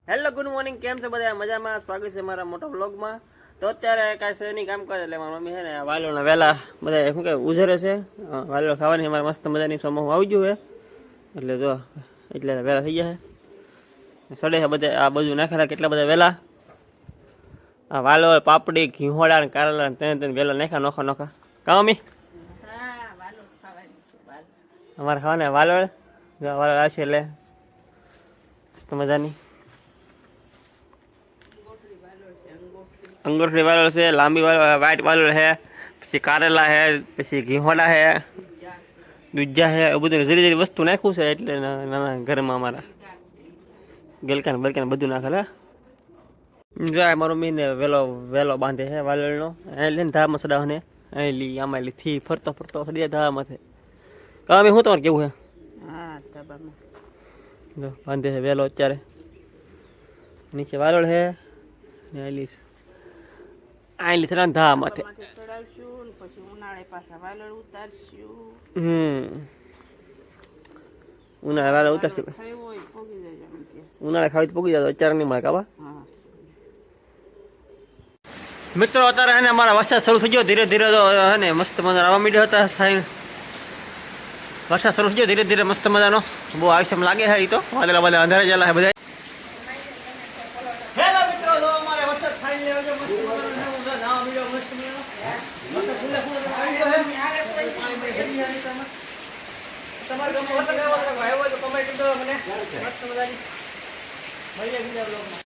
Hello good morning, કેમ છે બધા? મજામાં? સ્વાગત છે મારા મોટા વ્લોગમાં. તો અત્યારે કાંઈ છે નહીં, કામ કરે એટલે મારી મમ્મી છે ને વાલોના વહેલા બધા શું કે ઉજરે છે. વાલો ખાવાની અમારે મસ્ત મજાની સમૂહ આવી ગયું છે એટલે જો એટલે વહેલા થઈ ગયા છે. સડે છે બધા આ બધું નાખેલા કેટલા બધા વહેલા. આ વાલો પાપડી ઘીહોડા ને કારેલા તેને વહેલા નાખ્યા નોખા નોખા. કાં મમ્મી? અમારે ખાવાને વાલોળ વાલોળ આવશે એટલે મસ્ત મજાની અંગૂઠી વાલોળ છે, લાંબી વાલોળ, વ્હાઈટ વાલોળ છે, પછી કારેલા છે, પછી ઘીહોડા છે, દૂધા છે, એવું બધું જરી જરી વસ્તુ નાખ્યું છે એટલે નાના ઘરમાં અમારા ગલકાને બલકાને બધું નાખેલા. જાય મારો મીને વેલો વેલો બાંધે છે વાલોળનો. અહીં લઈને ધારમાં સડાવને અહીં લી આમાં લી થી ફરતો ફરતો સડિયા ધામાંથી. કામ શું તમારે કેવું છે? હા ધાબામાં જો બાંધે છે વેલો અત્યારે. નીચે વાલોળ છે ને આયલી સડા ધા માથે ચડાવશું ને પછી ઉનાળે પાછા વાલોળ ઉતારશું. ઉનાળે વાલોળ ઉતારશું. ખાવું હોય પોગી જાય એમ કે. ઉનાળે ખાવી તો પૂગી જાય, અત્યારે નહીં મળે કાબા. હા મિત્રો અત્યારે હે ને અમારા વરસાદ શરૂ થઈ ગયો ધીરે ધીરે. તો હે ને મસ્ત મજા આવવા માંડ્યો હતા થાય. વરસાદ શરૂ થઈ ગયો ધીરે ધીરે મસ્ત મજાનો. બહુ આવશ્યક લાગે છે એ તો વાદળા બધા અંધારે ચાલે છે બધા. હેલો મિત્રો, જો અમારે વરસાદ ખાઈ લેવો છે મસ્ત મજાનો નાવા મીડ્યો મસ્ત મજાનો. મસ્ત ફૂલે ફૂલે આવી ગયો છે. તમારે ગમે વરસાદ આવ્યો તો કમેન્ટ કરો મને મસ્ત મજાની. મળીએ બીજા બ્લોગમાં.